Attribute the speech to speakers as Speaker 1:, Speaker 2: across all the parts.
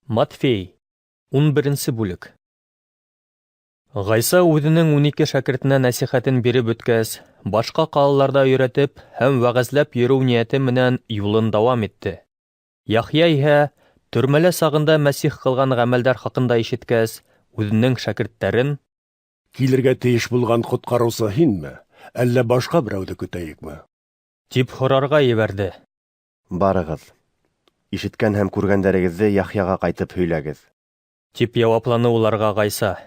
Speaker 1: Матфей, 11 бүлек. Ғайса үҙенең 12 шәкертенә нәсихәтен биреп бөткәс, башҡа ҡалаларҙа өйрәтеп һәм вәғәзләп йөрөү ниәте менән юлын дауам итте. Яхья иһә, төрмәлә сағында Мәсих ҡылған ғәмәлдәр хаҡында ишеткәс, үҙенең шәкерттәрен:
Speaker 2: «Килергә тейеш булған ҡотҡарыусы һинме, әллә башҡа берәүҙе көтәйекме?»
Speaker 1: тип һорарға ебәрҙе.
Speaker 3: «Барығыҙ, ишеткән һәм күргәндәрегеҙҙе Яхьяға ҡайтып һөйләгеҙ»,
Speaker 1: тип яуапланы уларға Ғайса.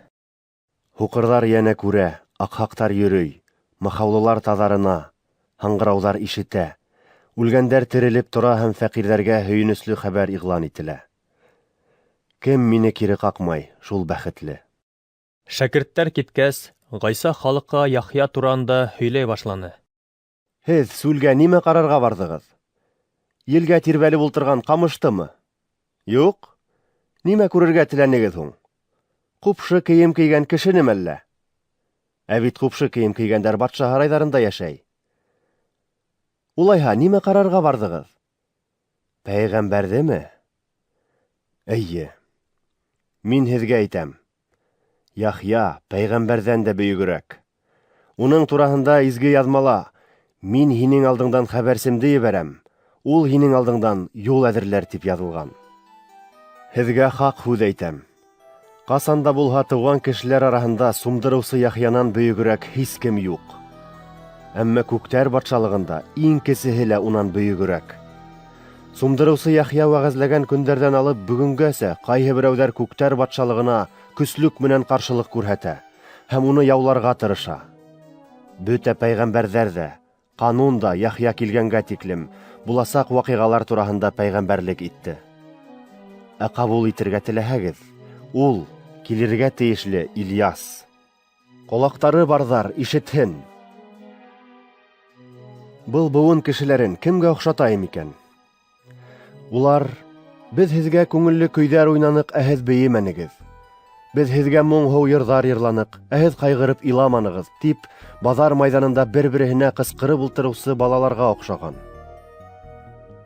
Speaker 3: «Һуҡырҙар йәнә күрә, аҡһаҡтар йөрөй, махаулылар таҙарына, һаңғырауҙар ишетә, үлгәндәр терелеп тора һәм фәҡирҙәргә һөйөнөслө хәбәр иғлан ителә. Кем мине кире ҡаҡмай, шул бәхетле».
Speaker 1: Шәкерттәр киткәс, Ғайса халыҡҡа Яхья тураһында һөйләй башланы.
Speaker 3: «Һеҙ сүлгә нимә ҡарарға барҙығыҙ? Елгә тирбәлеп ултырған ҡамыштымы? Юҡ? Нимә күрергә теләнегеҙ һуң? Ҡупшы кейем кейгән кешенеме әллә? Ә бит ҡупшы кейем кейгәндәр батша һарайҙарында йәшәй. Улайһа, нимә ҡарарға барҙығыҙ? Пәйғәмбәрҙеме? Эйе. Мин һеҙгә әйтәм. Яхья пәйғәмбәрҙән дә бөйөгөрәк. Уның тураһында изге яҙмала: «Мин һинең алдыңдан хәбәрсемде ебәрәм, ул һинең алдыңдан юл әҙерләр» тип яҙылған. Һеҙгә хаҡ һүҙ әйтәм. Ҡасан да булһа тыуған кешеләр араһында сумдырыусы Яхьянан бөйөгөрәк һис кем юҡ. Әммә күктәр батшалығында иң кесеһе лә унан бөйөгөрәк. Сумдырыусы Яхья вәғәзләгән көндәрҙән алып бөгөнгәсә ҡайһы берәүҙәр күктәр батшалығына көслөк менән ҡаршылыҡ күрһәтә һәм уны яуларға тырыша. Бөтә пәйғәмбәрҙәр ҙә, ҡанун да Яхья килгәнгә тиклем буласаҡ ваҡиғалар тураһында пәйғәмбәрлек итте. Ә ҡабул итергә теләһәгеҙ, ул килергә тейешле Ильяс. Ҡолаҡтары барҙар ишетһен. Был быуын кешеләрен кемгә оҡшатайым икән? Улар: «Беҙ һеҙгә күңелле көйҙәр уйнаныҡ, ә һеҙ бейемәнегеҙ. Беҙ һеҙгә моңһоу йырҙар йырланыҡ, ә һеҙ ҡайғырып иламанығыҙ» тип баҙар майҙанында бер-береһенә ҡысҡырып ултырыусы балаларға оҡшаған.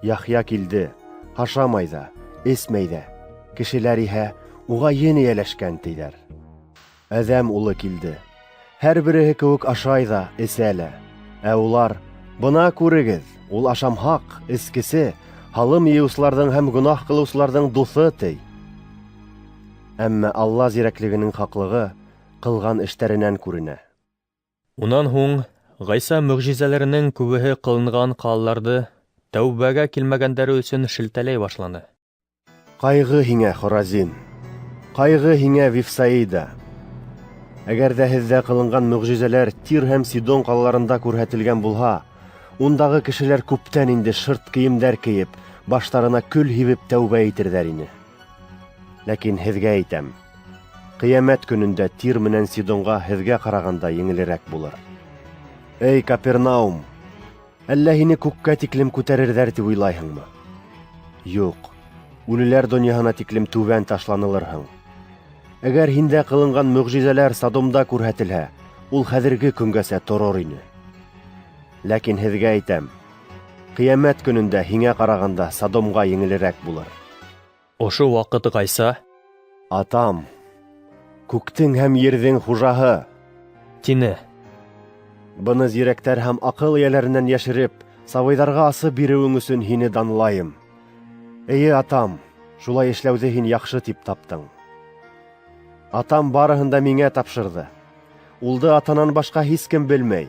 Speaker 3: Яхья килде, ашамай ҙа, эсмәй ҙә. Кешеләр иһә уға ене йәләшкән, тиҙәр. Әҙәм улы килде. Һәр береһе кеүек ашай ҙа, эсә лә. Ә улар: «Бына күрегеҙ, ул ашамһаҡ, эскесе, һалым йыйыусыларҙың һәм гонаһ ҡылыусыларҙың дуҫы», ти. Әммә Алла зирәклегенең хаҡлығы ҡылған эштәренән күренә.
Speaker 1: Унан һуң Ғайса мөғжизәләренең күбеһе ҡылынған ҡалаларҙы тәүбәгә килмәгәндәре өсөн шелтәләй башланы.
Speaker 3: Ҡайғы һиңә, Хоразин! Ҡайғы һиңә, Вифсаида! Әгәр ҙә һеҙҙә ҡылынған мөғжизәләр Тир һәм Сидон ҡалаларында күрһәтелгән булһа, ундағы кешеләр күптән инде шырт кейемдәр кейеп, баштарына көл һибеп тәүбә итерҙәр ине. Ләкин һеҙгә әйтәм, ҡиәмәт көнөндә Тир менән Сидонға һеҙгә ҡарағанда еңелерәк булыр. Эй, Капернаум! Әллә һине күккә тиклем күтәрерҙәр тип уйлайһыңмы? Юҡ, үлеләр донъяһына тиклем түбән ташланылырһың. Әгәр һиндә ҡылынған мөғжизәләр Содомда күрһәтелһә, ул хәҙерге көнгәсә торор ине. Ләкин һеҙгә әйтәм, ҡиәмәт көнөндә һиңә ҡарағанда Содомға еңелерәк булыр.
Speaker 1: Ошо ваҡыт Ғайса:
Speaker 3: «Атам, күктең һәм ерҙең хужаһы!»
Speaker 1: тине.
Speaker 3: «Быны зирәктәр һәм аҡыл эйәләренән йәшереп, сабыйҙарға асып биреүең өсөн һине данлайым. Эйе, атам, шулай эшләүҙе һин яҡшы тип таптың. Атам барыһын да миңә тапшырҙы. Улды атанан башҡа һис кем белмәй.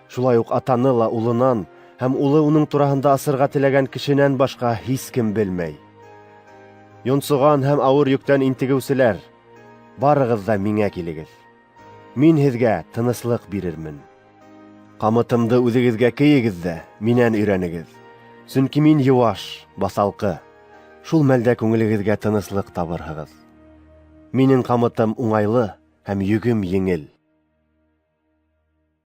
Speaker 3: Шулай уҡ атаны ла улынан һәм улы уның тураһында асырға теләгән кешенән башҡа һис кем белмәй. Йонсоған һәм ауыр йөктән интегеүселәр, барығыҙ ҙа миңә килегеҙ. Мин һеҙгә тыныслыҡ бирермен. Ҡамытымды үҙегеҙгә кейегеҙ ҙә минән өйрәнегеҙ. Сөнки мин йыуаш, баҫалҡы. Шул мәлдә күңелегеҙгә тыныслыҡ табырһығыҙ. Минең ҡамытым уңайлы һәм йөгөм еңел».